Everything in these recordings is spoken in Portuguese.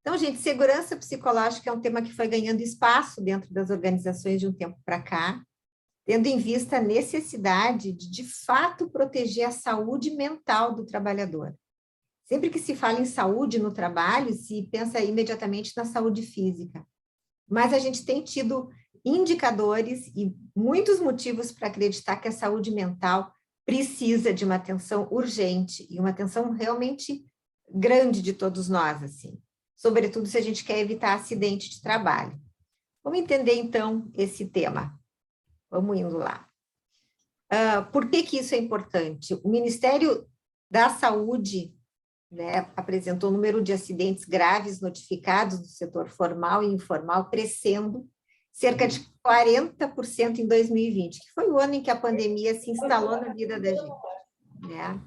Então, gente, segurança psicológica é um tema que foi ganhando espaço dentro das organizações de um tempo para cá, tendo em vista a necessidade de fato, proteger a saúde mental do trabalhador. Sempre que se fala em saúde no trabalho, se pensa imediatamente na saúde física. Mas a gente tem tido indicadores e muitos motivos para acreditar que a saúde mental precisa de uma atenção urgente e uma atenção realmente grande de todos nós, assim. Sobretudo se a gente quer evitar acidente de trabalho. Vamos entender, então, esse tema. Vamos indo lá. Por que que isso é importante? O Ministério da Saúde, né, apresentou o número de acidentes graves notificados no setor formal e informal crescendo cerca de 40% em 2020, que foi o ano em que a pandemia se instalou na vida da gente, né?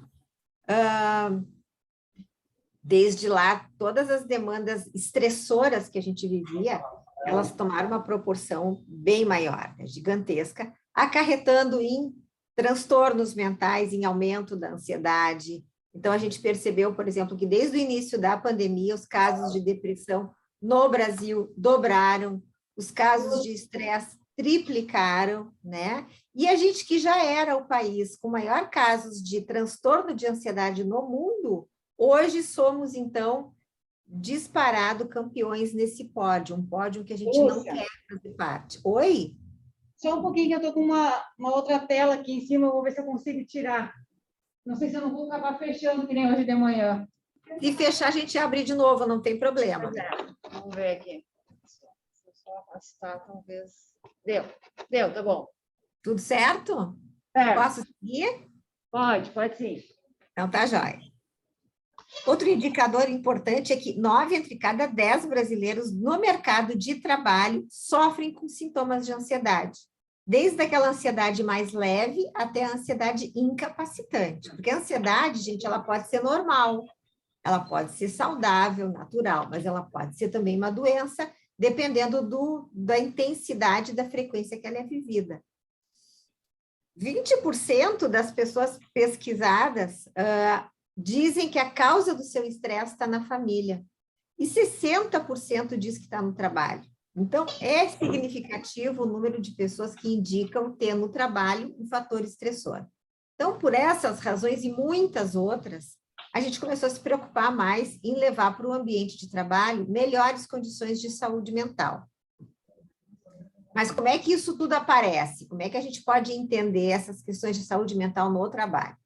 Desde lá, todas as demandas estressoras que a gente vivia, elas tomaram uma proporção bem maior, né, gigantesca, acarretando em transtornos mentais, em aumento da ansiedade. Então, a gente percebeu, por exemplo, que desde o início da pandemia, os casos de depressão no Brasil dobraram, os casos de estresse triplicaram, né? E a gente que já era o país com maior casos de transtorno de ansiedade no mundo, hoje somos, então, disparado campeões nesse pódio, um pódio que a gente não quer fazer parte. Oi? Só um pouquinho, que eu estou com uma outra tela aqui em cima, eu vou ver se eu consigo tirar. Não sei se eu não vou acabar fechando, que nem hoje de manhã. Se fechar, a gente abre de novo, não tem problema. Vamos ver aqui. Deixa eu só afastar, talvez. Deu, tá bom. Tudo certo? Posso seguir? Pode sim. Então, tá jóia. Outro indicador importante é que 9 entre cada 10 brasileiros no mercado de trabalho sofrem com sintomas de ansiedade. Desde aquela ansiedade mais leve até a ansiedade incapacitante. Porque a ansiedade, gente, ela pode ser normal, ela pode ser saudável, natural, mas ela pode ser também uma doença, dependendo da intensidade da frequência que ela é vivida. 20% das pessoas pesquisadas dizem que a causa do seu estresse está na família. E 60% diz que está no trabalho. Então, é significativo o número de pessoas que indicam ter no trabalho um fator estressor. Então, por essas razões e muitas outras, a gente começou a se preocupar mais em levar para o ambiente de trabalho melhores condições de saúde mental. Mas como é que isso tudo aparece? Como é que a gente pode entender essas questões de saúde mental no trabalho?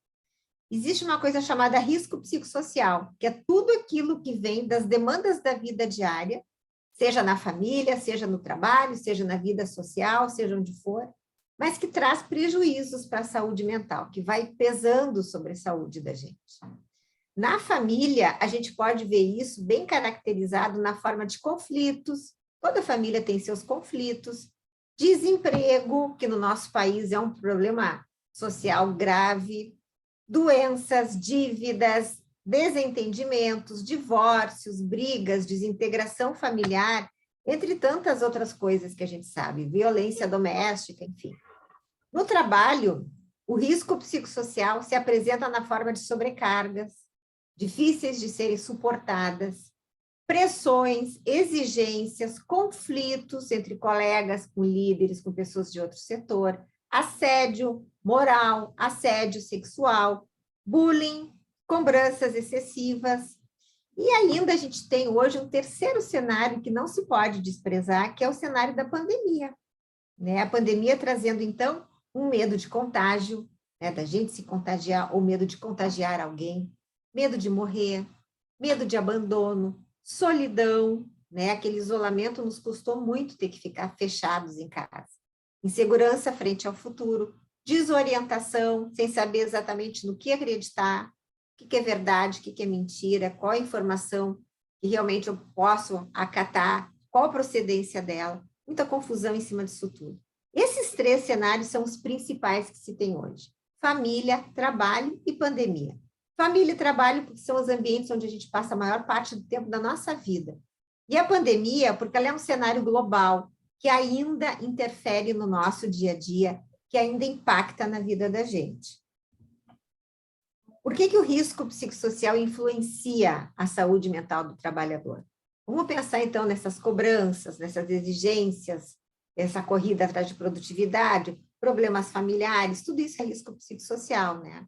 Existe uma coisa chamada risco psicossocial, que é tudo aquilo que vem das demandas da vida diária, seja na família, seja no trabalho, seja na vida social, seja onde for, mas que traz prejuízos para a saúde mental, que vai pesando sobre a saúde da gente. Na família, a gente pode ver isso bem caracterizado na forma de conflitos, toda família tem seus conflitos, desemprego, que no nosso país é um problema social grave, doenças, dívidas, desentendimentos, divórcios, brigas, desintegração familiar, entre tantas outras coisas que a gente sabe, violência doméstica, enfim. No trabalho, o risco psicossocial se apresenta na forma de sobrecargas, difíceis de serem suportadas, pressões, exigências, conflitos entre colegas, com líderes, com pessoas de outro setor, assédio moral, assédio sexual, bullying, cobranças excessivas. E ainda a gente tem hoje um terceiro cenário que não se pode desprezar, que é o cenário da pandemia, né? A pandemia trazendo, então, um medo de contágio, né? Da gente se contagiar ou medo de contagiar alguém, medo de morrer, medo de abandono, solidão, né? Aquele isolamento nos custou muito ter que ficar fechados em casa. Insegurança frente ao futuro, desorientação, sem saber exatamente no que acreditar, o que é verdade, o que é mentira, qual a informação que realmente eu posso acatar, qual a procedência dela, muita confusão em cima disso tudo. Esses 3 cenários são os principais que se tem hoje: família, trabalho e pandemia. Família e trabalho, porque são os ambientes onde a gente passa a maior parte do tempo da nossa vida. E a pandemia, porque ela é um cenário global, que ainda interfere no nosso dia a dia, que ainda impacta na vida da gente. Por que o risco psicossocial influencia a saúde mental do trabalhador? Vamos pensar, então, nessas cobranças, nessas exigências, essa corrida atrás de produtividade, problemas familiares, tudo isso é risco psicossocial, né?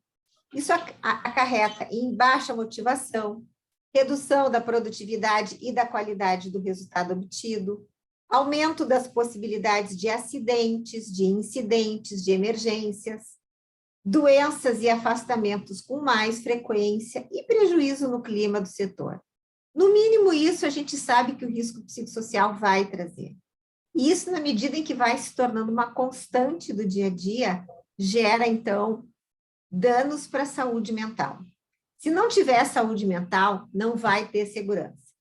Isso acarreta em baixa motivação, redução da produtividade e da qualidade do resultado obtido, aumento das possibilidades de acidentes, de incidentes, de emergências, doenças e afastamentos com mais frequência e prejuízo no clima do setor. No mínimo, isso a gente sabe que o risco psicossocial vai trazer. E isso, na medida em que vai se tornando uma constante do dia a dia, gera, então, danos para a saúde mental. Se não tiver saúde mental, não vai ter segurança.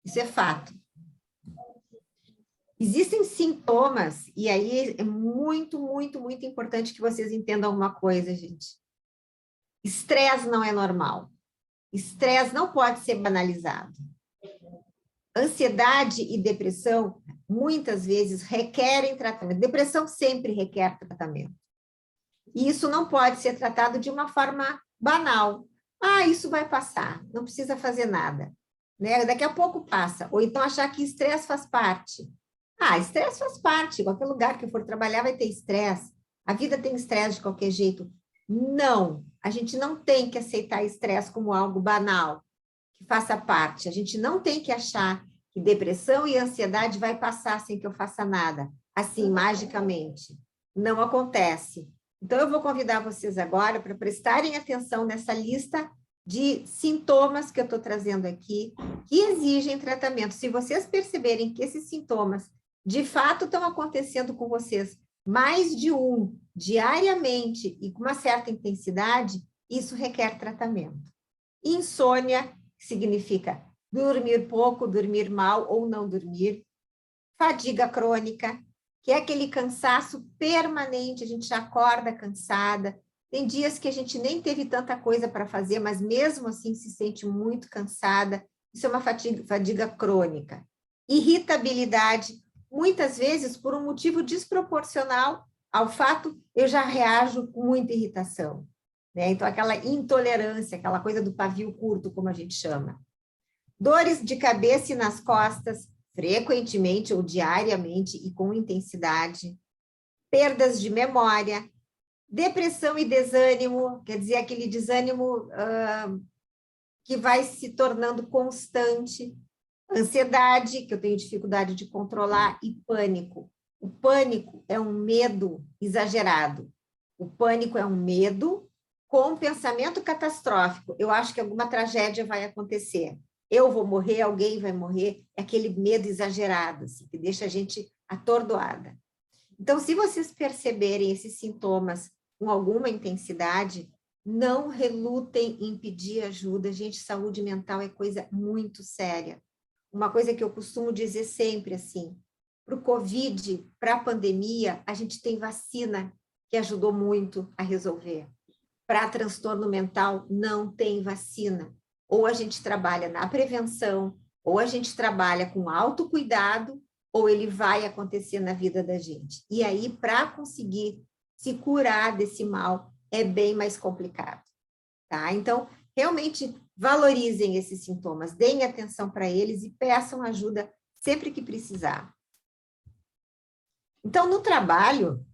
Isso é fato. Existem sintomas, e aí é muito, muito, muito importante que vocês entendam uma coisa, gente. Estresse não é normal. Estresse não pode ser banalizado. Ansiedade e depressão, muitas vezes, requerem tratamento. Depressão sempre requer tratamento. E isso não pode ser tratado de uma forma banal. Ah, isso vai passar, não precisa fazer nada. Né? Daqui a pouco passa. Ou então achar que estresse faz parte. Ah, estresse faz parte. Qualquer lugar que eu for trabalhar vai ter estresse. A vida tem estresse de qualquer jeito. Não, a gente não tem que aceitar estresse como algo banal, que faça parte. A gente não tem que achar que depressão e ansiedade vai passar sem que eu faça nada, assim, magicamente. Não acontece. Então, eu vou convidar vocês agora para prestarem atenção nessa lista de sintomas que eu estou trazendo aqui, que exigem tratamento. Se vocês perceberem que esses sintomas, de fato, estão acontecendo com vocês, mais de um, diariamente e com uma certa intensidade, isso requer tratamento. Insônia significa dormir pouco, dormir mal ou não dormir. Fadiga crônica, que é aquele cansaço permanente, a gente acorda cansada. Tem dias que a gente nem teve tanta coisa para fazer, mas mesmo assim se sente muito cansada. Isso é uma fadiga crônica. Irritabilidade, muitas vezes por um motivo desproporcional ao fato, eu já reajo com muita irritação. Né? Então, aquela intolerância, aquela coisa do pavio curto, como a gente chama. Dores de cabeça e nas costas, frequentemente ou diariamente e com intensidade. Perdas de memória. Depressão e desânimo, quer dizer, aquele desânimo que vai se tornando constante. Ansiedade, que eu tenho dificuldade de controlar, e pânico. O pânico é um medo exagerado. O pânico é um medo com pensamento catastrófico. Eu acho que alguma tragédia vai acontecer. Eu vou morrer, alguém vai morrer. É aquele medo exagerado, assim, que deixa a gente atordoada. Então, se vocês perceberem esses sintomas com alguma intensidade, não relutem em pedir ajuda. Gente, saúde mental é coisa muito séria. Uma coisa que eu costumo dizer sempre, assim, para o Covid, para a pandemia, a gente tem vacina que ajudou muito a resolver. Para transtorno mental, não tem vacina. Ou a gente trabalha na prevenção, ou a gente trabalha com autocuidado, ou ele vai acontecer na vida da gente. E aí, para conseguir se curar desse mal, é bem mais complicado. Tá? Então, realmente, valorizem esses sintomas, deem atenção para eles e peçam ajuda sempre que precisar. Então, no trabalho,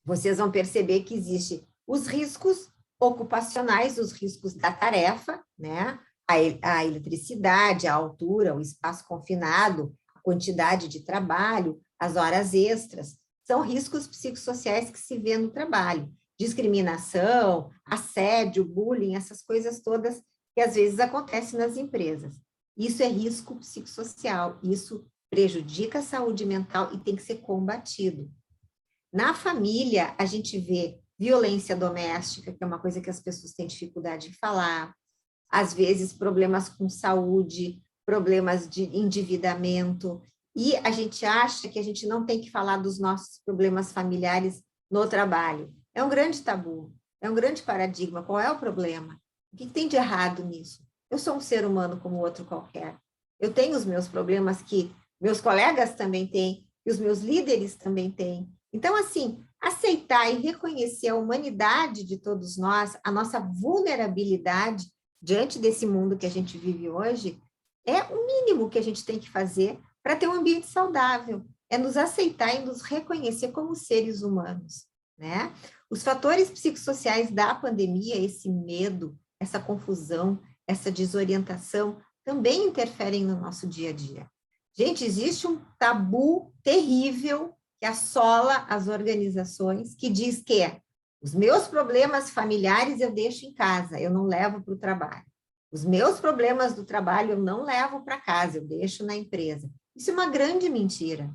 vocês vão perceber que existem os riscos ocupacionais, os riscos da tarefa, né? A eletricidade, a altura, o espaço confinado, a quantidade de trabalho, as horas extras, são riscos psicossociais que se vê no trabalho. Discriminação, assédio, bullying, essas coisas todas que às vezes acontecem nas empresas. Isso é risco psicossocial, isso prejudica a saúde mental e tem que ser combatido. Na família, a gente vê violência doméstica, que é uma coisa que as pessoas têm dificuldade de falar, às vezes problemas com saúde, problemas de endividamento, e a gente acha que a gente não tem que falar dos nossos problemas familiares no trabalho. É um grande tabu, é um grande paradigma. Qual é o problema? O que tem de errado nisso? Eu sou um ser humano como outro qualquer. Eu tenho os meus problemas que meus colegas também têm, e os meus líderes também têm. Então, assim, aceitar e reconhecer a humanidade de todos nós, a nossa vulnerabilidade diante desse mundo que a gente vive hoje, É o mínimo que a gente tem que fazer para ter um ambiente saudável, é nos aceitar e nos reconhecer como seres humanos, né? Os fatores psicossociais da pandemia, esse medo, essa confusão, essa desorientação, também interferem no nosso dia a dia. Gente, existe um tabu terrível que assola as organizações, que diz que os meus problemas familiares eu deixo em casa, eu não levo para o trabalho. Os meus problemas do trabalho eu não levo para casa, eu deixo na empresa. Isso é uma grande mentira.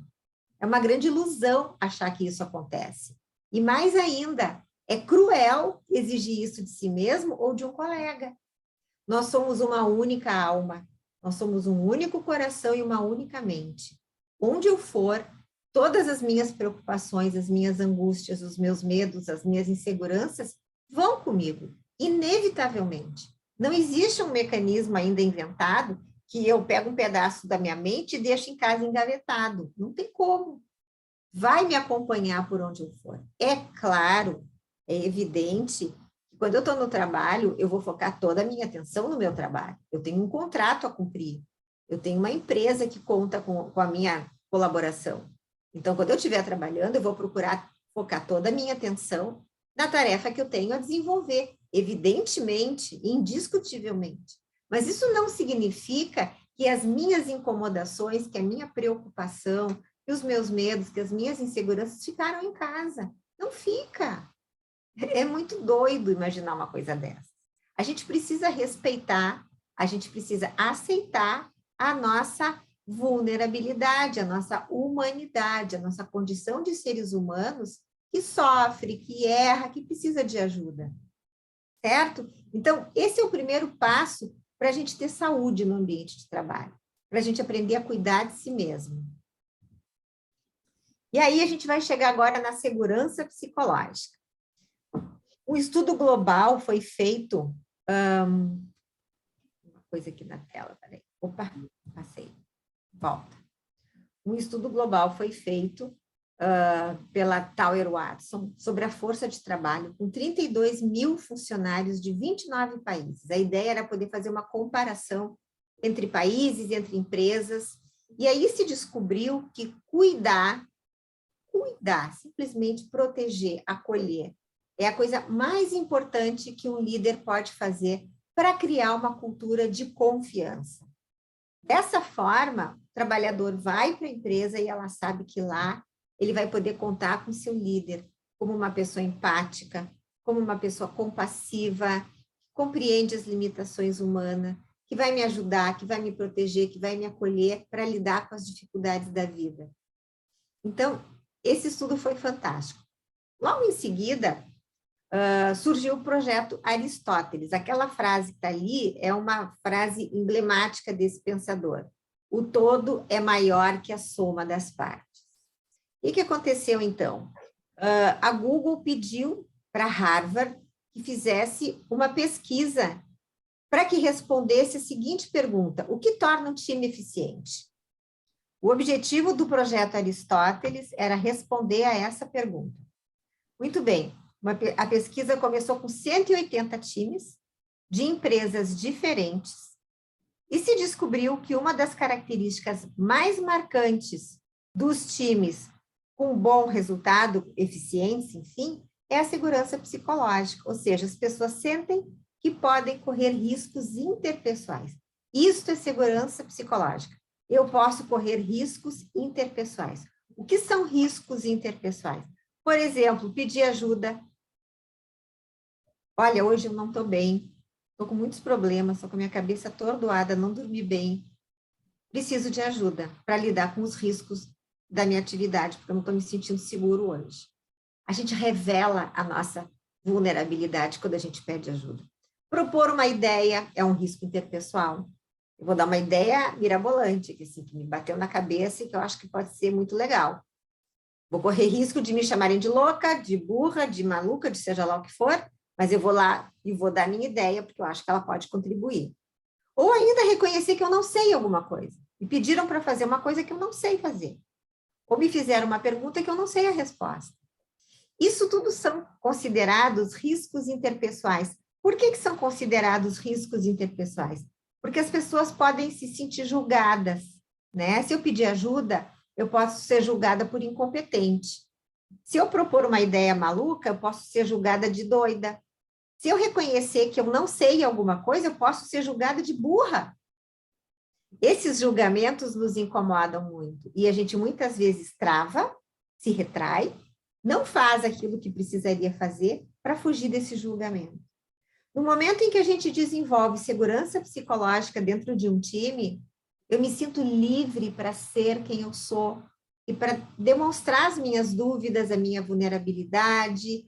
É uma grande ilusão achar que isso acontece. E mais ainda, é cruel exigir isso de si mesmo ou de um colega. Nós somos uma única alma, nós somos um único coração e uma única mente. Onde eu for, todas as minhas preocupações, as minhas angústias, os meus medos, as minhas inseguranças vão comigo, inevitavelmente. Não existe um mecanismo ainda inventado que eu pego um pedaço da minha mente e deixo em casa engavetado. Não tem como. Vai me acompanhar por onde eu for. É claro, é evidente que quando eu estou no trabalho, eu vou focar toda a minha atenção no meu trabalho. Eu tenho um contrato a cumprir. Eu tenho uma empresa que conta com a minha colaboração. Então, quando eu estiver trabalhando, eu vou procurar focar toda a minha atenção na tarefa que eu tenho a desenvolver, evidentemente, indiscutivelmente. Mas isso não significa que as minhas incomodações, que a minha preocupação, que os meus medos, que as minhas inseguranças ficaram em casa. Não fica. É muito doido imaginar uma coisa dessa. A gente precisa respeitar, a gente precisa aceitar a nossa vulnerabilidade, a nossa humanidade, a nossa condição de seres humanos que sofre, que erra, que precisa de ajuda. Certo? Então, esse é o primeiro passo para a gente ter saúde no ambiente de trabalho, para a gente aprender a cuidar de si mesmo. E aí a gente vai chegar agora na segurança psicológica. Um estudo global foi feito... uma coisa aqui na tela, peraí. Opa, passei. Volta. Um estudo global foi feito pela Tower Watson sobre a força de trabalho com 32 mil funcionários de 29 países. A ideia era poder fazer uma comparação entre países, entre empresas, e aí se descobriu que cuidar, simplesmente proteger, acolher, é a coisa mais importante que um líder pode fazer para criar uma cultura de confiança. Dessa forma, o trabalhador vai para a empresa e ela sabe que lá ele vai poder contar com seu líder como uma pessoa empática, como uma pessoa compassiva, que compreende as limitações humanas, que vai me ajudar, que vai me proteger, que vai me acolher para lidar com as dificuldades da vida. Então, esse estudo foi fantástico. Logo em seguida, surgiu o projeto Aristóteles. Aquela frase que está ali é uma frase emblemática desse pensador. O todo é maior que a soma das partes. O que aconteceu, então? A Google pediu para Harvard que fizesse uma pesquisa para que respondesse a seguinte pergunta: o que torna um time eficiente? O objetivo do projeto Aristóteles era responder a essa pergunta. Muito bem, a pesquisa começou com 180 times de empresas diferentes e se descobriu que uma das características mais marcantes dos times com bom resultado, eficiência, enfim, é a segurança psicológica, ou seja, as pessoas sentem que podem correr riscos interpessoais. Isto é segurança psicológica. Eu posso correr riscos interpessoais. O que são riscos interpessoais? Por exemplo, pedir ajuda. Olha, hoje eu não estou bem, estou com muitos problemas, estou com a minha cabeça atordoada, não dormi bem. Preciso de ajuda para lidar com os riscos da minha atividade, porque eu não estou me sentindo seguro hoje. A gente revela a nossa vulnerabilidade quando a gente pede ajuda. Propor uma ideia é um risco interpessoal. Eu vou dar uma ideia mirabolante, que me bateu na cabeça e que eu acho que pode ser muito legal. Vou correr risco de me chamarem de louca, de burra, de maluca, de seja lá o que for, mas eu vou lá e vou dar minha ideia, porque eu acho que ela pode contribuir. Ou ainda reconhecer que eu não sei alguma coisa. Me pediram para fazer uma coisa que eu não sei fazer. Ou me fizeram uma pergunta que eu não sei a resposta. Isso tudo são considerados riscos interpessoais. Por que são considerados riscos interpessoais? porque as pessoas podem se sentir julgadas, né? Se eu pedir ajuda, eu posso ser julgada por incompetente. Se eu propor uma ideia maluca, eu posso ser julgada de doida. Se eu reconhecer que eu não sei alguma coisa, eu posso ser julgada de burra. Esses julgamentos nos incomodam muito e a gente muitas vezes trava, se retrai, não faz aquilo que precisaria fazer para fugir desse julgamento. No momento em que a gente desenvolve segurança psicológica dentro de um time, eu me sinto livre para ser quem eu sou e para demonstrar as minhas dúvidas, a minha vulnerabilidade,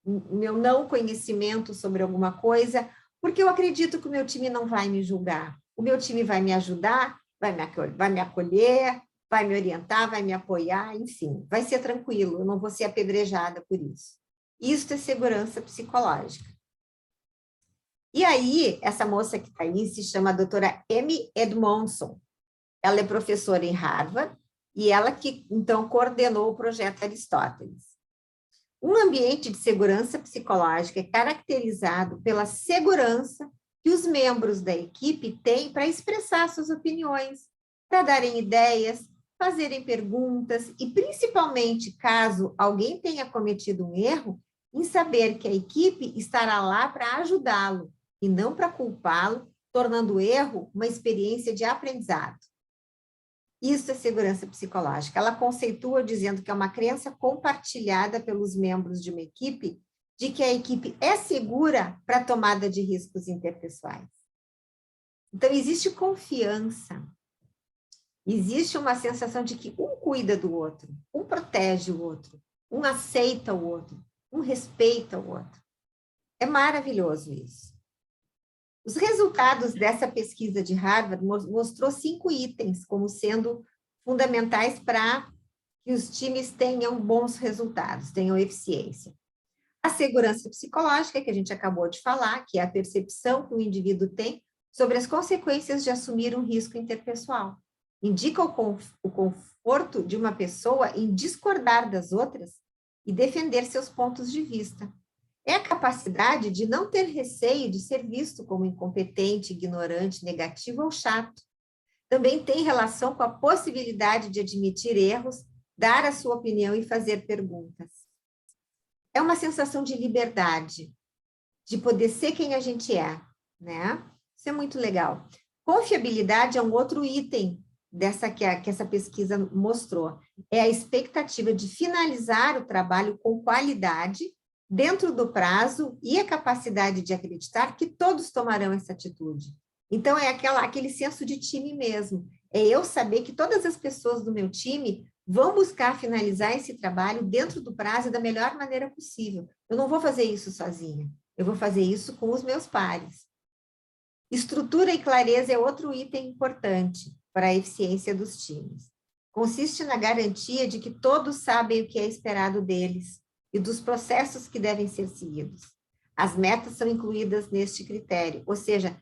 meu não conhecimento sobre alguma coisa, porque eu acredito que o meu time não vai me julgar. O meu time vai me ajudar, vai me acolher, vai me orientar, vai me apoiar, enfim, vai ser tranquilo, eu não vou ser apedrejada por isso. Isso é segurança psicológica. E aí, essa moça que está aí se chama a doutora Amy Edmondson. Ela é professora em Harvard e ela que, então, coordenou o projeto Aristóteles. Um ambiente de segurança psicológica é caracterizado pela segurança que os membros da equipe têm para expressar suas opiniões, para darem ideias, fazerem perguntas e, principalmente, caso alguém tenha cometido um erro, em saber que a equipe estará lá para ajudá-lo e não para culpá-lo, tornando o erro uma experiência de aprendizado. Isso é segurança psicológica. Ela conceitua dizendo que é uma crença compartilhada pelos membros de uma equipe de que a equipe é segura para a tomada de riscos interpessoais. Então, existe confiança, existe uma sensação de que um cuida do outro, um protege o outro, um aceita o outro, um respeita o outro. É maravilhoso isso. Os resultados dessa pesquisa de Harvard mostrou 5 itens como sendo fundamentais para que os times tenham bons resultados, tenham eficiência. A segurança psicológica, que a gente acabou de falar, que é a percepção que o indivíduo tem sobre as consequências de assumir um risco interpessoal. Indica o conforto de uma pessoa em discordar das outras e defender seus pontos de vista. É a capacidade de não ter receio de ser visto como incompetente, ignorante, negativo ou chato. Também tem relação com a possibilidade de admitir erros, dar a sua opinião e fazer perguntas. É uma sensação de liberdade, de poder ser quem a gente é, né? Isso é muito legal. Confiabilidade é um outro item que essa pesquisa mostrou. É a expectativa de finalizar o trabalho com qualidade, dentro do prazo e a capacidade de acreditar que todos tomarão essa atitude. Então, é aquele senso de time mesmo. É eu saber que todas as pessoas do meu time vão buscar finalizar esse trabalho dentro do prazo da melhor maneira possível. Eu não vou fazer isso sozinha. Eu vou fazer isso com os meus pares. Estrutura e clareza é outro item importante para a eficiência dos times. Consiste na garantia de que todos sabem o que é esperado deles e dos processos que devem ser seguidos. As metas são incluídas neste critério, ou seja,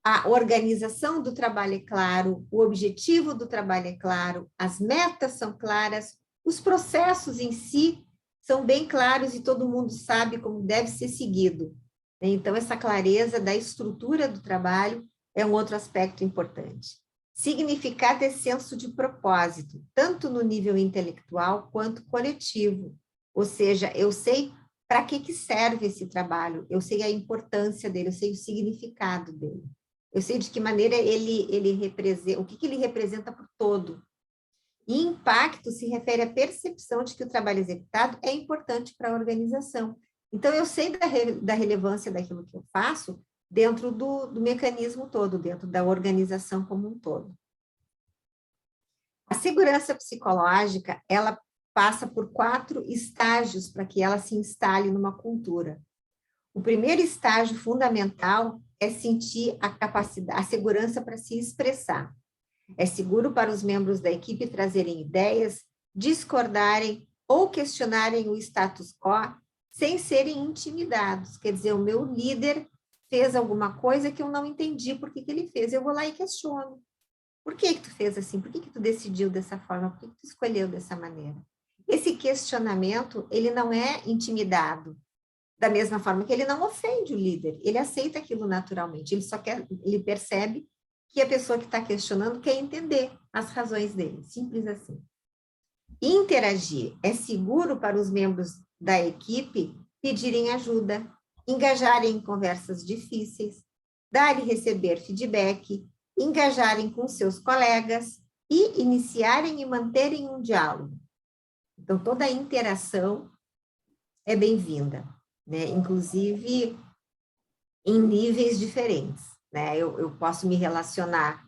a organização do trabalho é claro, o objetivo do trabalho é claro, as metas são claras, os processos em si são bem claros e todo mundo sabe como deve ser seguido. Então, essa clareza da estrutura do trabalho é um outro aspecto importante. Significado é senso de propósito, tanto no nível intelectual quanto coletivo. Ou seja, eu sei para que serve esse trabalho, eu sei a importância dele, eu sei o significado dele. Eu sei de que maneira ele representa, o que ele representa por todo. E impacto se refere à percepção de que o trabalho executado é importante para a organização. Então, eu sei da relevância daquilo que eu faço dentro do mecanismo todo, dentro da organização como um todo. A segurança psicológica, ela passa por 4 estágios para que ela se instale numa cultura. O primeiro estágio fundamental é sentir a capacidade, a segurança para se expressar. É seguro para os membros da equipe trazerem ideias, discordarem ou questionarem o status quo sem serem intimidados. Quer dizer, o meu líder fez alguma coisa que eu não entendi por que ele fez. Eu vou lá e questiono. Por que tu fez assim? Por que tu decidiu dessa forma? Por que tu escolheu dessa maneira? Esse questionamento, ele não é intimidado. Da mesma forma que ele não ofende o líder, ele aceita aquilo naturalmente, ele percebe que a pessoa que está questionando quer entender as razões dele, simples assim. Interagir é seguro para os membros da equipe pedirem ajuda, engajarem em conversas difíceis, dar e receber feedback, engajarem com seus colegas e iniciarem e manterem um diálogo. Então, toda a interação é bem-vinda, né? Inclusive em níveis diferentes, né? Eu posso me relacionar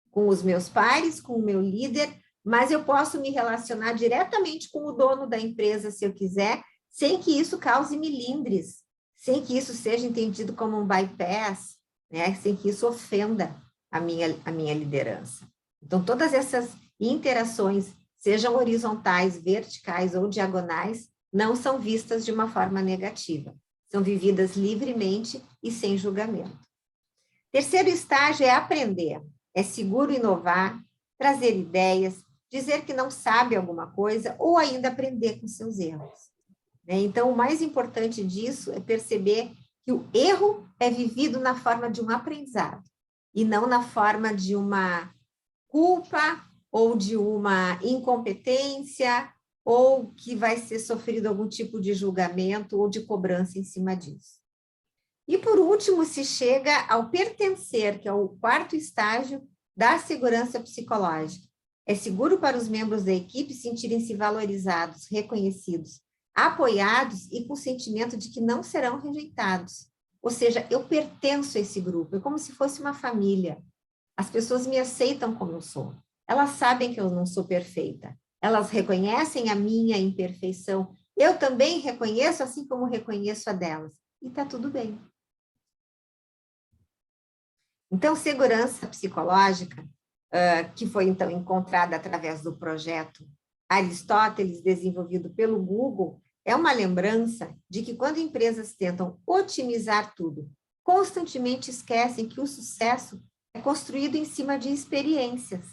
com os meus pares, com o meu líder, mas eu posso me relacionar diretamente com o dono da empresa, se eu quiser, sem que isso cause milindres, sem que isso seja entendido como um bypass, né? Sem que isso ofenda a minha liderança. Então, todas essas interações, sejam horizontais, verticais ou diagonais, não são vistas de uma forma negativa. São vividas livremente e sem julgamento. Terceiro estágio é aprender. É seguro inovar, trazer ideias, dizer que não sabe alguma coisa ou ainda aprender com seus erros. Então, o mais importante disso é perceber que o erro é vivido na forma de um aprendizado e não na forma de uma culpa ou de uma incompetência ou que vai ser sofrido algum tipo de julgamento ou de cobrança em cima disso. E, por último, se chega ao pertencer, que é o quarto estágio da segurança psicológica. É seguro para os membros da equipe sentirem-se valorizados, reconhecidos, apoiados e com o sentimento de que não serão rejeitados. Ou seja, eu pertenço a esse grupo, é como se fosse uma família. As pessoas me aceitam como eu sou. Elas sabem que eu não sou perfeita. Elas reconhecem a minha imperfeição. Eu também reconheço, assim como reconheço a delas. E está tudo bem. Então, segurança psicológica, que foi, então, encontrada através do projeto Aristóteles, desenvolvido pelo Google, é uma lembrança de que quando empresas tentam otimizar tudo, constantemente esquecem que o sucesso é construído em cima de experiências,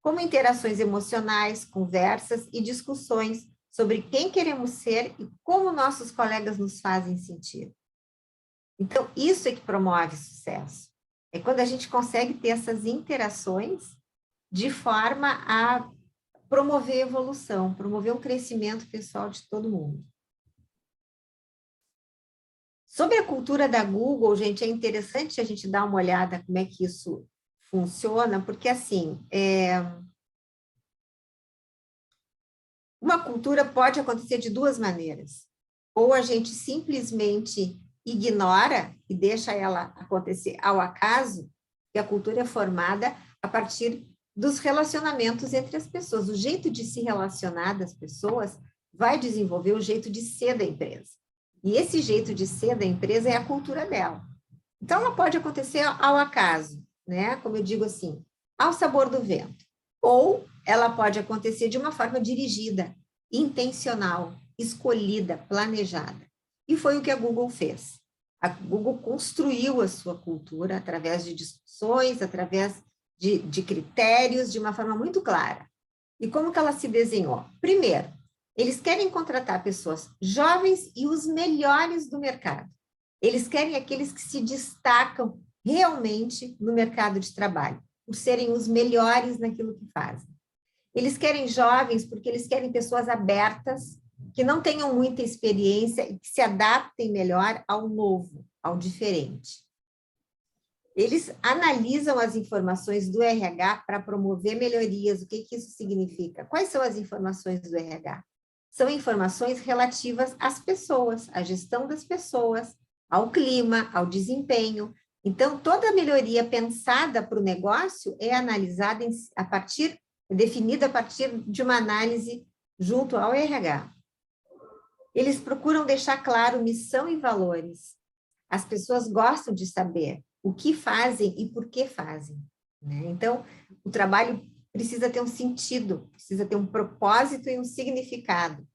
como interações emocionais, conversas e discussões sobre quem queremos ser e como nossos colegas nos fazem sentir. Então, isso é que promove sucesso. É quando a gente consegue ter essas interações de forma a promover evolução, promover o crescimento pessoal de todo mundo. Sobre a cultura da Google, gente, é interessante a gente dar uma olhada como é que isso funciona, porque, assim, uma cultura pode acontecer de duas maneiras. Ou a gente simplesmente ignora e deixa ela acontecer ao acaso, e a cultura é formada a partir dos relacionamentos entre as pessoas. O jeito de se relacionar das pessoas vai desenvolver o jeito de ser da empresa. E esse jeito de ser da empresa é a cultura dela. Então, ela pode acontecer ao acaso, né? Como eu digo assim, ao sabor do vento. Ou ela pode acontecer de uma forma dirigida, intencional, escolhida, planejada. E foi o que a Google fez. A Google construiu a sua cultura através de discussões, através de critérios, de uma forma muito clara. E como que ela se desenhou? Primeiro, eles querem contratar pessoas jovens e os melhores do mercado. Eles querem aqueles que se destacam realmente no mercado de trabalho, por serem os melhores naquilo que fazem. Eles querem jovens porque eles querem pessoas abertas, que não tenham muita experiência e que se adaptem melhor ao novo, ao diferente. Eles analisam as informações do RH para promover melhorias. O que isso significa? Quais são as informações do RH? São informações relativas às pessoas, à gestão das pessoas, ao clima, ao desempenho. Então, toda melhoria pensada para o negócio é analisada definida a partir de uma análise junto ao RH. Eles procuram deixar claro missão e valores. As pessoas gostam de saber o que fazem e por que fazem, né? Então, o trabalho precisa ter um sentido, precisa ter um propósito e um significado.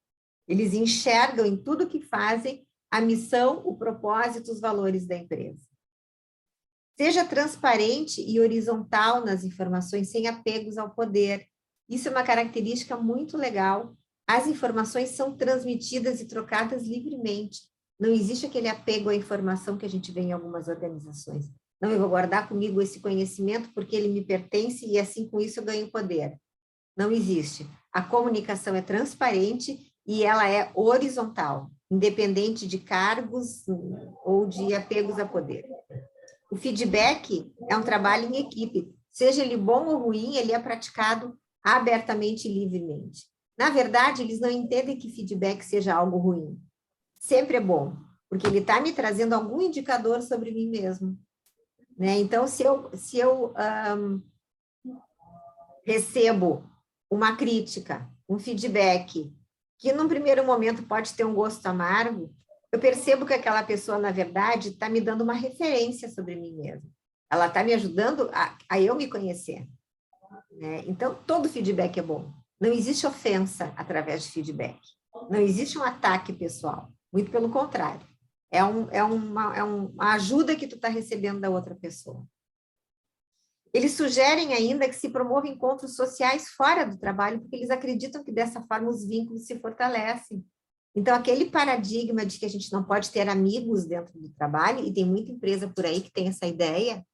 Eles enxergam em tudo que fazem a missão, o propósito, os valores da empresa. Seja transparente e horizontal nas informações, sem apegos ao poder. Isso é uma característica muito legal. As informações são transmitidas e trocadas livremente. Não existe aquele apego à informação que a gente vê em algumas organizações. Não, eu vou guardar comigo esse conhecimento porque ele me pertence e assim com isso eu ganho poder. Não existe. A comunicação é transparente e ela é horizontal, independente de cargos ou de apegos a poder. O feedback é um trabalho em equipe. Seja ele bom ou ruim, ele é praticado abertamente e livremente. Na verdade, eles não entendem que feedback seja algo ruim. Sempre é bom, porque ele está me trazendo algum indicador sobre mim mesmo. Né? Então, se eu recebo uma crítica, um feedback, que num primeiro momento pode ter um gosto amargo, eu percebo que aquela pessoa, na verdade, está me dando uma referência sobre mim mesma. Ela está me ajudando a eu me conhecer. Né? Então, todo feedback é bom. Não existe ofensa através de feedback. Não existe um ataque pessoal. Muito pelo contrário. É uma ajuda que tu está recebendo da outra pessoa. Eles sugerem ainda que se promovam encontros sociais fora do trabalho, porque eles acreditam que dessa forma os vínculos se fortalecem. Então, aquele paradigma de que a gente não pode ter amigos dentro do trabalho, e tem muita empresa por aí que tem essa ideia,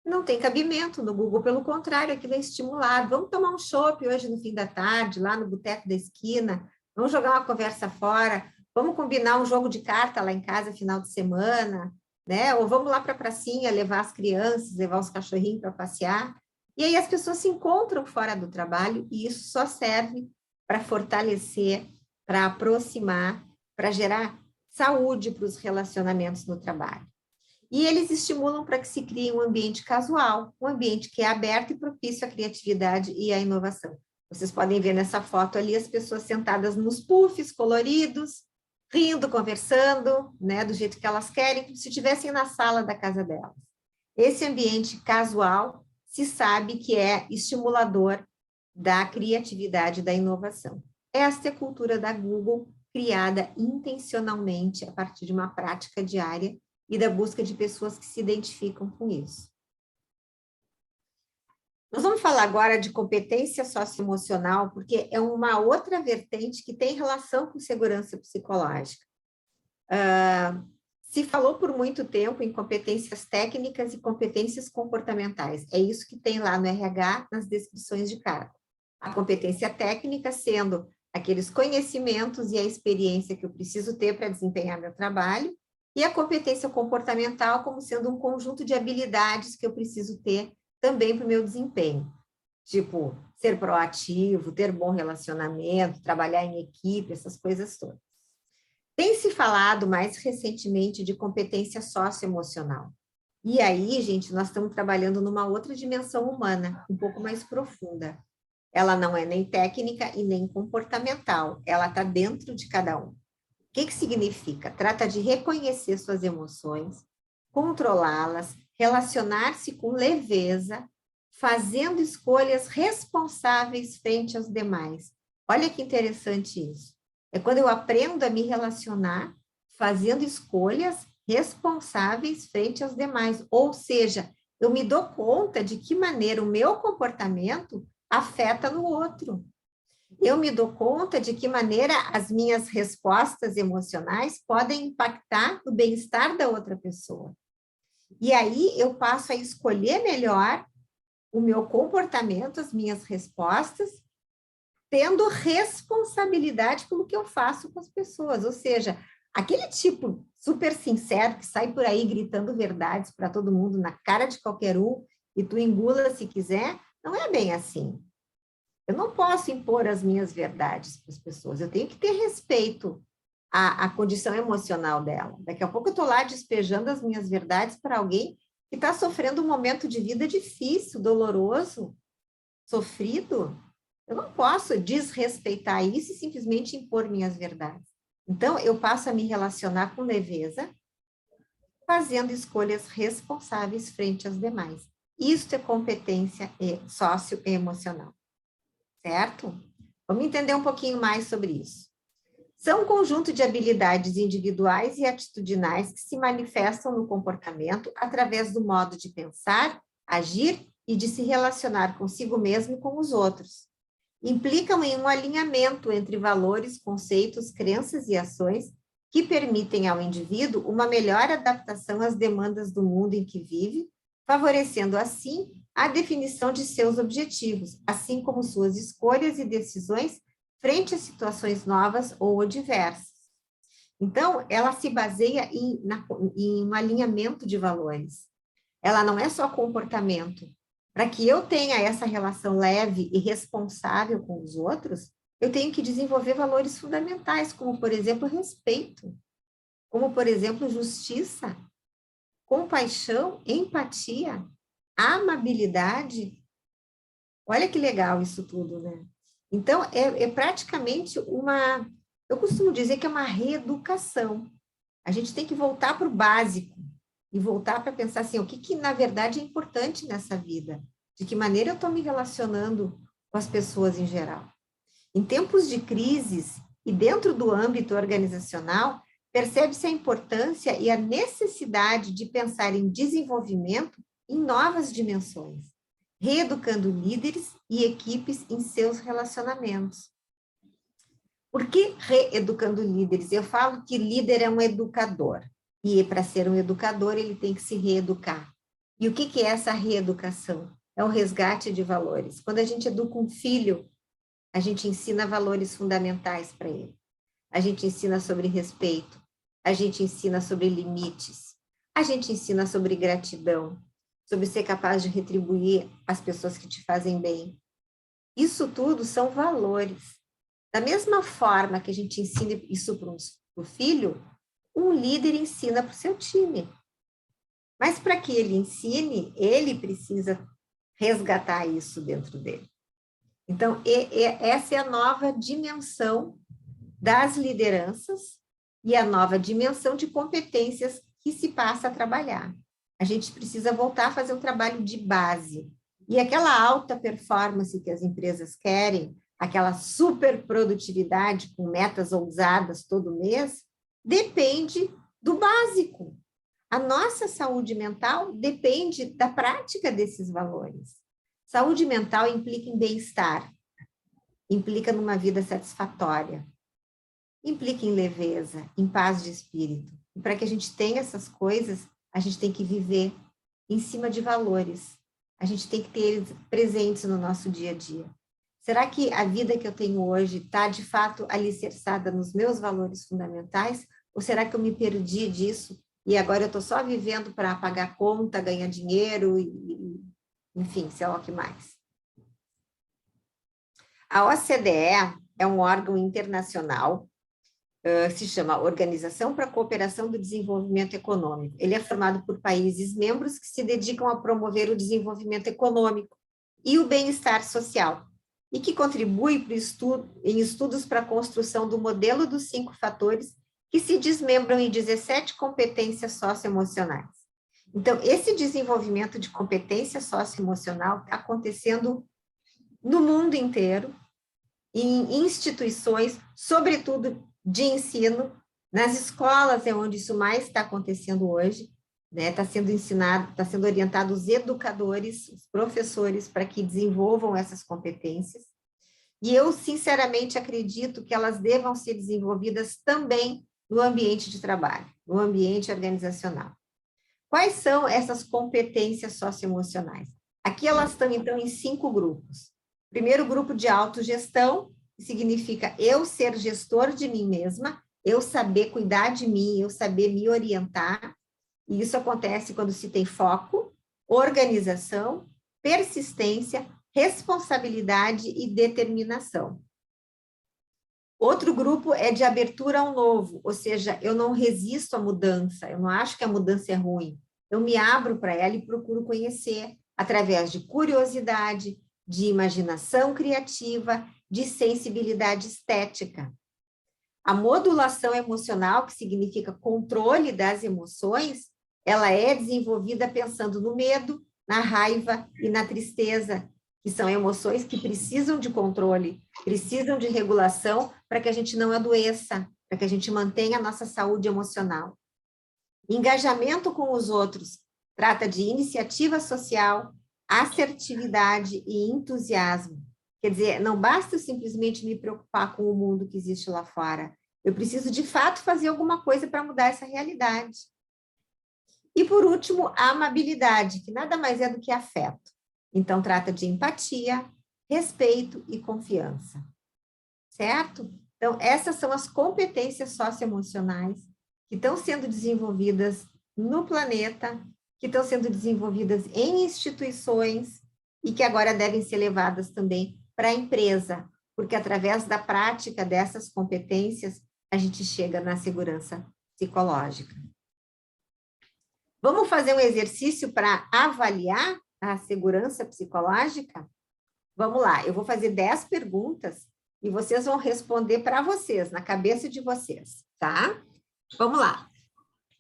não tem cabimento no Google, pelo contrário, aquilo é estimulado. Vamos tomar um chopp hoje no fim da tarde, lá no boteco da esquina, vamos jogar uma conversa fora, vamos combinar um jogo de carta lá em casa final de semana, né? Ou vamos lá para a pracinha levar as crianças, levar os cachorrinhos para passear. E aí as pessoas se encontram fora do trabalho e isso só serve para fortalecer, para aproximar, para gerar saúde para os relacionamentos no trabalho. E eles estimulam para que se crie um ambiente casual, um ambiente que é aberto e propício à criatividade e à inovação. Vocês podem ver nessa foto ali as pessoas sentadas nos puffs coloridos, rindo, conversando, né, do jeito que elas querem, como se estivessem na sala da casa delas. Esse ambiente casual se sabe que é estimulador da criatividade e da inovação. Esta é a cultura da Google, criada intencionalmente a partir de uma prática diária e da busca de pessoas que se identificam com isso. Nós vamos falar agora de competência socioemocional, porque é uma outra vertente que tem relação com segurança psicológica. Se falou por muito tempo em competências técnicas e competências comportamentais. É isso que tem lá no RH, nas descrições de cargo. A competência técnica sendo aqueles conhecimentos e a experiência que eu preciso ter para desempenhar meu trabalho, e a competência comportamental como sendo um conjunto de habilidades que eu preciso ter também para o meu desempenho. Tipo, ser proativo, ter bom relacionamento, trabalhar em equipe, essas coisas todas. Tem se falado mais recentemente de competência socioemocional. E aí, gente, nós estamos trabalhando numa outra dimensão humana, um pouco mais profunda. Ela não é nem técnica e nem comportamental, ela está dentro de cada um. O que significa? Trata de reconhecer suas emoções, controlá-las, relacionar-se com leveza, fazendo escolhas responsáveis frente aos demais. Olha que interessante isso. É quando eu aprendo a me relacionar, fazendo escolhas responsáveis frente aos demais. Ou seja, eu me dou conta de que maneira o meu comportamento afeta no outro. Eu me dou conta de que maneira as minhas respostas emocionais podem impactar no bem-estar da outra pessoa. E aí eu passo a escolher melhor o meu comportamento, as minhas respostas, tendo responsabilidade pelo que eu faço com as pessoas. Ou seja, aquele tipo super sincero que sai por aí gritando verdades para todo mundo, na cara de qualquer um, e tu engula se quiser, não é bem assim. Eu não posso impor as minhas verdades para as pessoas, eu tenho que ter respeito à condição emocional dela. Daqui a pouco eu estou lá despejando as minhas verdades para alguém que está sofrendo um momento de vida difícil, doloroso, sofrido. Eu não posso desrespeitar isso e simplesmente impor minhas verdades. Então, eu passo a me relacionar com leveza, fazendo escolhas responsáveis frente aos demais. Isso é competência socioemocional. Certo? Vamos entender um pouquinho mais sobre isso. São um conjunto de habilidades individuais e atitudinais que se manifestam no comportamento através do modo de pensar, agir e de se relacionar consigo mesmo e com os outros. Implicam em um alinhamento entre valores, conceitos, crenças e ações que permitem ao indivíduo uma melhor adaptação às demandas do mundo em que vive, favorecendo assim a definição de seus objetivos, assim como suas escolhas e decisões frente a situações novas ou adversas. Então, ela se baseia em um alinhamento de valores. Ela não é só comportamento. Para que eu tenha essa relação leve e responsável com os outros, eu tenho que desenvolver valores fundamentais, como, por exemplo, respeito, como, por exemplo, justiça, compaixão, empatia, amabilidade. Olha que legal isso tudo, né? Então, é praticamente eu costumo dizer que é uma reeducação. A gente tem que voltar para o básico e voltar para pensar assim, o que na verdade é importante nessa vida? De que maneira eu estou me relacionando com as pessoas em geral? Em tempos de crises e dentro do âmbito organizacional, percebe-se a importância e a necessidade de pensar em desenvolvimento em novas dimensões, reeducando líderes e equipes em seus relacionamentos. Por que reeducando líderes? Eu falo que líder é um educador, e para ser um educador ele tem que se reeducar. E o que é essa reeducação? É o resgate de valores. Quando a gente educa um filho, a gente ensina valores fundamentais para ele. A gente ensina sobre respeito, a gente ensina sobre limites, a gente ensina sobre gratidão, sobre ser capaz de retribuir as pessoas que te fazem bem. Isso tudo são valores. Da mesma forma que a gente ensina isso para o filho, um líder ensina para o seu time. Mas para que ele ensine, ele precisa resgatar isso dentro dele. Então, essa é a nova dimensão das lideranças e a nova dimensão de competências que se passa a trabalhar. A gente precisa voltar a fazer um trabalho de base. E aquela alta performance que as empresas querem, aquela super produtividade com metas ousadas todo mês, depende do básico. A nossa saúde mental depende da prática desses valores. Saúde mental implica em bem-estar, implica numa vida satisfatória, implica em leveza, em paz de espírito. E para que a gente tenha essas coisas, a gente tem que viver em cima de valores. A gente tem que ter eles presentes no nosso dia a dia. Será que a vida que eu tenho hoje está, de fato, alicerçada nos meus valores fundamentais? Ou será que eu me perdi disso e agora eu estou só vivendo para pagar conta, ganhar dinheiro enfim, sei lá o que mais? A OCDE é um órgão internacional, se chama Organização para a Cooperação do Desenvolvimento Econômico. Ele é formado por países membros que se dedicam a promover o desenvolvimento econômico e o bem-estar social, e que contribui em estudos para a construção do modelo dos 5 fatores que se desmembram em 17 competências socioemocionais. Então, esse desenvolvimento de competência socioemocional está acontecendo no mundo inteiro, em instituições, sobretudo de ensino, nas escolas é onde isso mais está acontecendo hoje, né? Está sendo ensinado, está sendo orientado os educadores, os professores, para que desenvolvam essas competências. E eu, sinceramente, acredito que elas devam ser desenvolvidas também no ambiente de trabalho, no ambiente organizacional. Quais são essas competências socioemocionais? Aqui elas estão, então, em 5 grupos. Primeiro grupo de autogestão, que significa eu ser gestor de mim mesma, eu saber cuidar de mim, eu saber me orientar. E isso acontece quando se tem foco, organização, persistência, responsabilidade e determinação. Outro grupo é de abertura ao novo, ou seja, eu não resisto à mudança, eu não acho que a mudança é ruim. Eu me abro para ela e procuro conhecer através de curiosidade, de imaginação criativa, de sensibilidade estética. A modulação emocional, que significa controle das emoções, ela é desenvolvida pensando no medo, na raiva e na tristeza, que são emoções que precisam de controle, precisam de regulação para que a gente não adoeça, para que a gente mantenha a nossa saúde emocional. Engajamento com os outros trata de iniciativa social, assertividade e entusiasmo. Quer dizer, não basta simplesmente me preocupar com o mundo que existe lá fora, Eu preciso, de fato, fazer alguma coisa para mudar essa realidade. E, por último, a amabilidade, que nada mais é do que afeto. Então, trata de empatia, respeito e confiança. Certo? Então, essas são as competências socioemocionais que estão sendo desenvolvidas no planeta, que estão sendo desenvolvidas em instituições e que agora devem ser levadas também para a empresa, porque através da prática dessas competências, a gente chega na segurança psicológica. Vamos fazer um exercício para avaliar a segurança psicológica? Vamos lá, eu vou fazer 10 perguntas e vocês vão responder para vocês, na cabeça de vocês, tá? Vamos lá.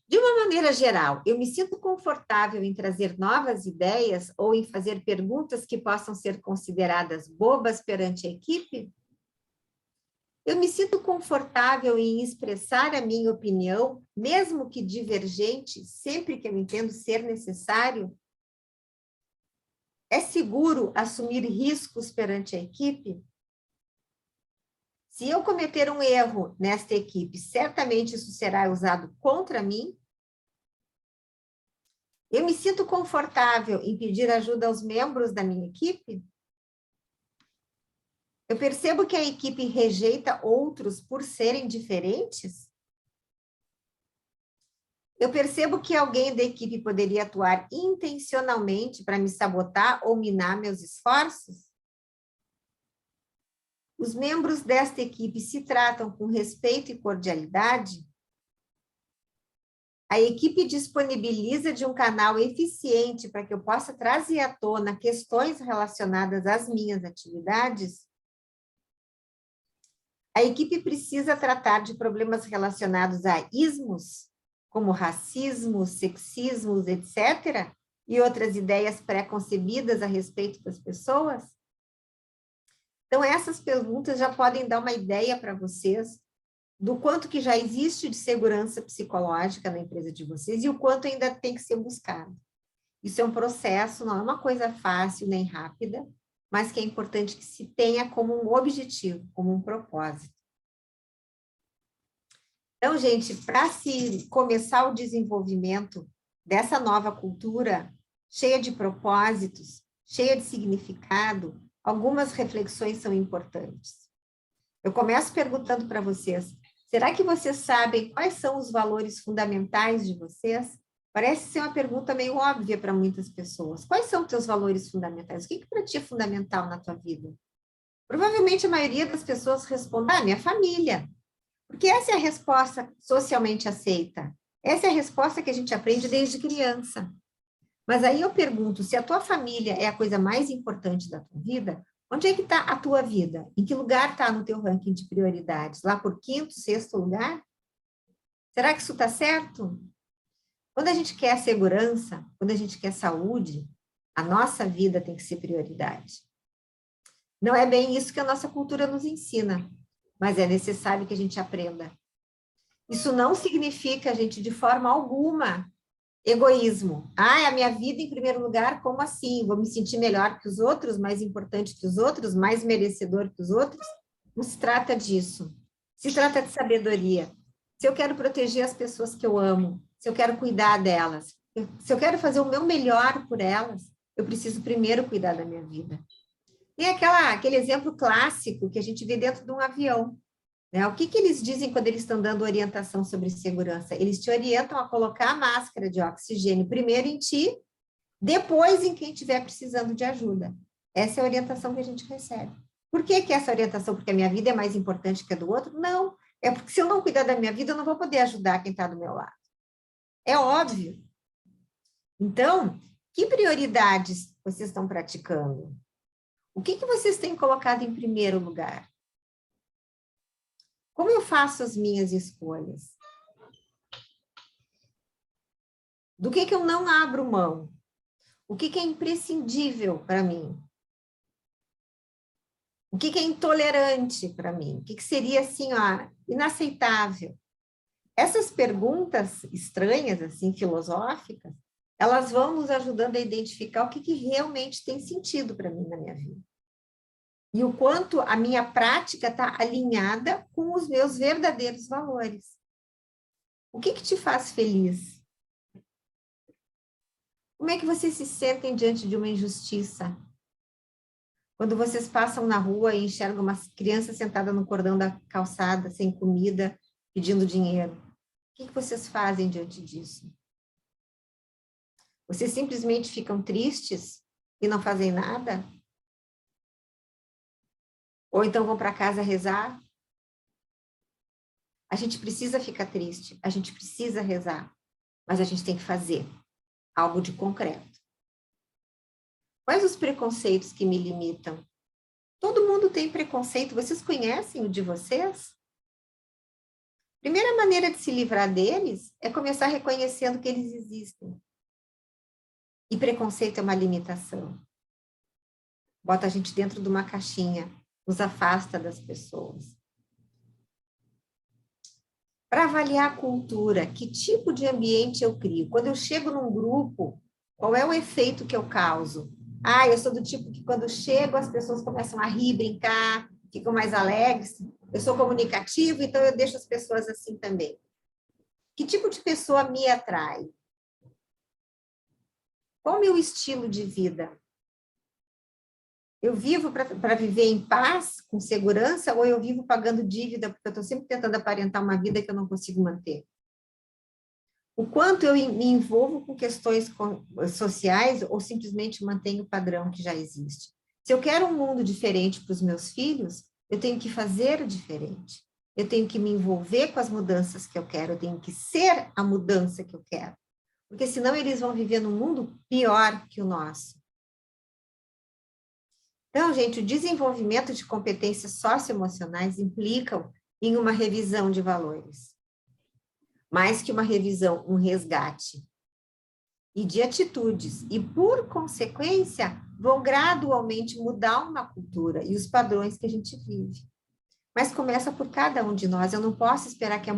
De uma maneira geral, eu me sinto confortável em trazer novas ideias ou em fazer perguntas que possam ser consideradas bobas perante a equipe? Eu me sinto confortável em expressar a minha opinião, mesmo que divergente, sempre que eu entendo ser necessário? É seguro assumir riscos perante a equipe? Se eu cometer um erro nesta equipe, certamente isso será usado contra mim? Eu me sinto confortável em pedir ajuda aos membros da minha equipe? Eu percebo que a equipe rejeita outros por serem diferentes? Eu percebo que alguém da equipe poderia atuar intencionalmente para me sabotar ou minar meus esforços? Os membros desta equipe se tratam com respeito e cordialidade? A equipe disponibiliza de um canal eficiente para que eu possa trazer à tona questões relacionadas às minhas atividades? A equipe precisa tratar de problemas relacionados a ismos, como racismo, sexismo, etc., e outras ideias pré-concebidas a respeito das pessoas? Então, essas perguntas já podem dar uma ideia para vocês do quanto que já existe de segurança psicológica na empresa de vocês e o quanto ainda tem que ser buscado. Isso é um processo, não é uma coisa fácil nem rápida, mas que é importante que se tenha como um objetivo, como um propósito. Então, gente, para se começar o desenvolvimento dessa nova cultura, cheia de propósitos, cheia de significado, algumas reflexões são importantes. Eu começo perguntando para vocês, será que vocês sabem quais são os valores fundamentais de vocês? Parece ser uma pergunta meio óbvia para muitas pessoas. Quais são os teus valores fundamentais? O que para ti é fundamental na tua vida? Provavelmente a maioria das pessoas responde, minha família. Porque essa é a resposta socialmente aceita. Essa é a resposta que a gente aprende desde criança. Mas aí eu pergunto, se a tua família é a coisa mais importante da tua vida, onde é que está a tua vida? Em que lugar está no teu ranking de prioridades? Lá por 5º, 6º lugar? Será que isso está certo? Quando a gente quer segurança, quando a gente quer saúde, a nossa vida tem que ser prioridade. Não é bem isso que a nossa cultura nos ensina, mas é necessário que a gente aprenda. Isso não significa, gente, de forma alguma, egoísmo. A minha vida em primeiro lugar, como assim? Vou me sentir melhor que os outros, mais importante que os outros, mais merecedor que os outros? Não se trata disso. Se trata de sabedoria. Se eu quero proteger as pessoas que eu amo, se eu quero cuidar delas, se eu quero fazer o meu melhor por elas, eu preciso primeiro cuidar da minha vida. Tem aquele exemplo clássico que a gente vê dentro de um avião. Né? O que eles dizem quando eles estão dando orientação sobre segurança? Eles te orientam a colocar a máscara de oxigênio primeiro em ti, depois em quem estiver precisando de ajuda. Essa é a orientação que a gente recebe. Por que essa orientação? Porque a minha vida é mais importante que a do outro? Não. É porque se eu não cuidar da minha vida, eu não vou poder ajudar quem está do meu lado. É óbvio. Então, que prioridades vocês estão praticando? O que vocês têm colocado em primeiro lugar? Como eu faço as minhas escolhas? Do que eu não abro mão? O que é imprescindível para mim? O que é intolerante para mim? O que seria, assim, inaceitável? Essas perguntas estranhas, assim, filosóficas, elas vão nos ajudando a identificar o que realmente tem sentido para mim na minha vida. E o quanto a minha prática está alinhada com os meus verdadeiros valores. O que te faz feliz? Como é que vocês se sentem diante de uma injustiça? Quando vocês passam na rua e enxergam uma criança sentada no cordão da calçada, sem comida, pedindo dinheiro, o que vocês fazem diante disso? Vocês simplesmente ficam tristes e não fazem nada? Ou então vão para casa rezar? A gente precisa ficar triste, a gente precisa rezar, mas a gente tem que fazer algo de concreto. Quais os preconceitos que me limitam? Todo mundo tem preconceito, vocês conhecem o de vocês? Primeira maneira de se livrar deles é começar reconhecendo que eles existem. E preconceito é uma limitação. Bota a gente dentro de uma caixinha, nos afasta das pessoas. Para avaliar a cultura, que tipo de ambiente eu crio? Quando eu chego num grupo, qual é o efeito que eu causo? Ah, eu sou do tipo que quando chego as pessoas começam a rir, brincar, ficam mais alegres. Eu sou comunicativo, então eu deixo as pessoas assim também. Que tipo de pessoa me atrai? Qual o meu estilo de vida? Eu vivo para viver em paz, com segurança, ou eu vivo pagando dívida, porque eu estou sempre tentando aparentar uma vida que eu não consigo manter? O quanto eu me envolvo com questões sociais ou simplesmente mantenho o padrão que já existe? Se eu quero um mundo diferente para os meus filhos, eu tenho que fazer diferente. Eu tenho que me envolver com as mudanças que eu quero, eu tenho que ser a mudança que eu quero. Porque senão eles vão viver num mundo pior que o nosso. Então, gente, o desenvolvimento de competências socioemocionais implicam em uma revisão de valores. Mais que uma revisão, um resgate. E de atitudes. E, por consequência, vão gradualmente mudar uma cultura e os padrões que a gente vive. Mas começa por cada um de nós. Eu não posso esperar que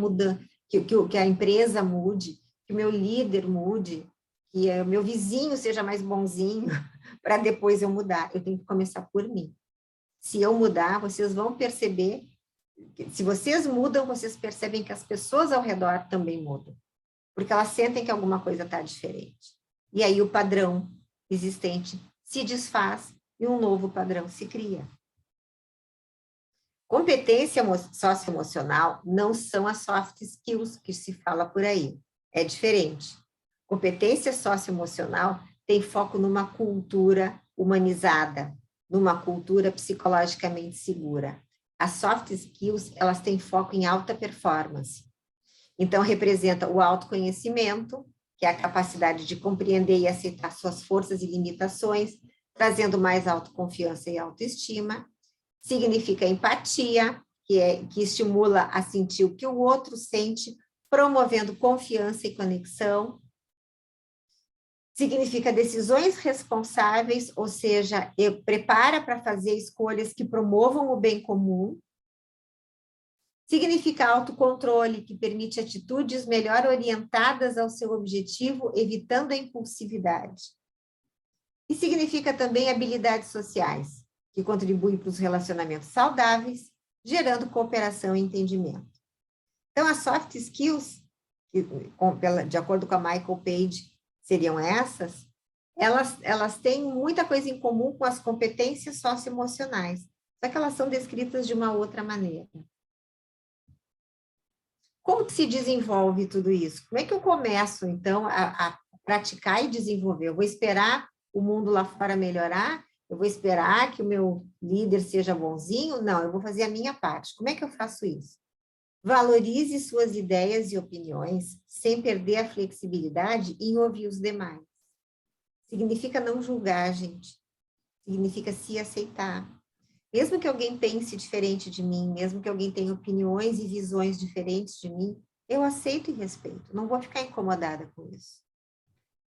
que a empresa mude, que o meu líder mude, que o meu vizinho seja mais bonzinho, para depois eu mudar. Eu tenho que começar por mim. Se eu mudar, vocês vão perceber, se vocês mudam, vocês percebem que as pessoas ao redor também mudam, porque elas sentem que alguma coisa está diferente. E aí o padrão existente se desfaz e um novo padrão se cria. Competência socioemocional não são as soft skills que se fala por aí. É diferente. Competência socioemocional tem foco numa cultura humanizada, numa cultura psicologicamente segura. As soft skills, elas têm foco em alta performance. Então, representa o autoconhecimento, que é a capacidade de compreender e aceitar suas forças e limitações, trazendo mais autoconfiança e autoestima. Significa empatia, que estimula a sentir o que o outro sente, promovendo confiança e conexão. Significa decisões responsáveis, ou seja, prepara para fazer escolhas que promovam o bem comum. Significa autocontrole, que permite atitudes melhor orientadas ao seu objetivo, evitando a impulsividade. E significa também habilidades sociais, que contribuem para os relacionamentos saudáveis, gerando cooperação e entendimento. Então, as soft skills, de acordo com a Michael Page, seriam essas, elas têm muita coisa em comum com as competências socioemocionais, só que elas são descritas de uma outra maneira. Como que se desenvolve tudo isso? Como é que eu começo, então, a praticar e desenvolver? Eu vou esperar o mundo lá fora melhorar? Eu vou esperar que o meu líder seja bonzinho? Não, eu vou fazer a minha parte. Como é que eu faço isso? Valorize suas ideias e opiniões sem perder a flexibilidade em ouvir os demais. Significa não julgar, gente. Significa se aceitar. Mesmo que alguém pense diferente de mim, mesmo que alguém tenha opiniões e visões diferentes de mim, eu aceito e respeito. Não vou ficar incomodada com isso.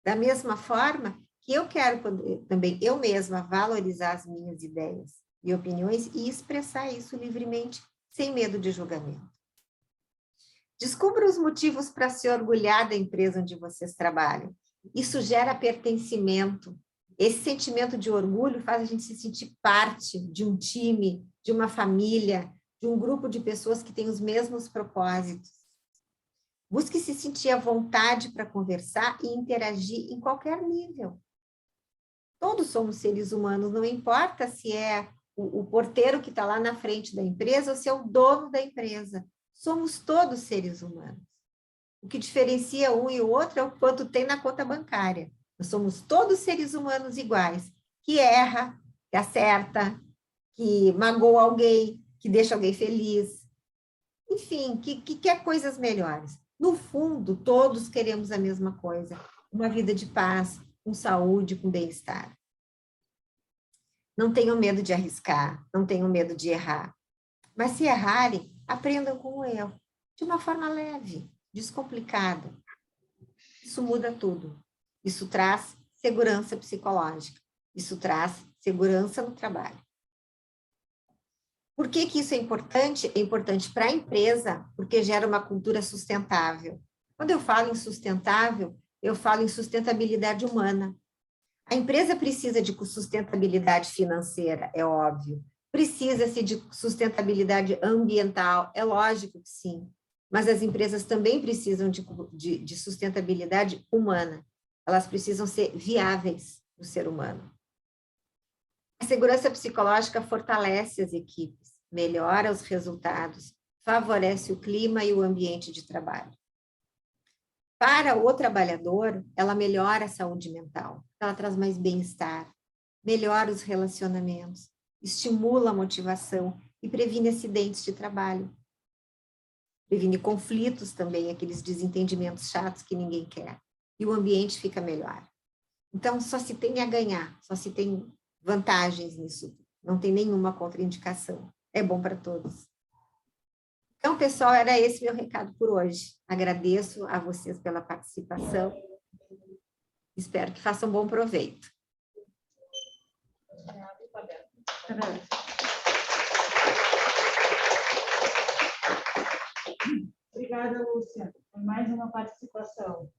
Da mesma forma que eu quero também eu mesma valorizar as minhas ideias e opiniões e expressar isso livremente, sem medo de julgamento. Descubra os motivos para se orgulhar da empresa onde vocês trabalham. Isso gera pertencimento. Esse sentimento de orgulho faz a gente se sentir parte de um time, de uma família, de um grupo de pessoas que têm os mesmos propósitos. Busque se sentir à vontade para conversar e interagir em qualquer nível. Todos somos seres humanos, não importa se é o porteiro que está lá na frente da empresa ou se é o dono da empresa. Somos todos seres humanos. O que diferencia um e o outro é o quanto tem na conta bancária. Nós somos todos seres humanos iguais, que erra, que acerta, que magoa alguém, que deixa alguém feliz. Enfim, que quer coisas melhores. No fundo, todos queremos a mesma coisa, uma vida de paz, com saúde, com bem-estar. Não tenham medo de arriscar, não tenham medo de errar. Mas se errarem, aprendam com o erro, de uma forma leve, descomplicada. Isso muda tudo. Isso traz segurança psicológica. Isso traz segurança no trabalho. Por que isso é importante? É importante para a empresa, porque gera uma cultura sustentável. Quando eu falo em sustentável, eu falo em sustentabilidade humana. A empresa precisa de sustentabilidade financeira, é óbvio. Precisa-se de sustentabilidade ambiental, é lógico que sim. Mas as empresas também precisam de sustentabilidade humana. Elas precisam ser viáveis para o ser humano. A segurança psicológica fortalece as equipes, melhora os resultados, favorece o clima e o ambiente de trabalho. Para o trabalhador, ela melhora a saúde mental, ela traz mais bem-estar, melhora os relacionamentos, estimula a motivação e previne acidentes de trabalho. Previne conflitos também, aqueles desentendimentos chatos que ninguém quer. E o ambiente fica melhor. Então, só se tem a ganhar, só se tem vantagens nisso. Não tem nenhuma contraindicação. É bom para todos. Então, pessoal, era esse meu recado por hoje. Agradeço a vocês pela participação. Espero que façam bom proveito. Obrigada, Lúcia, por mais uma participação.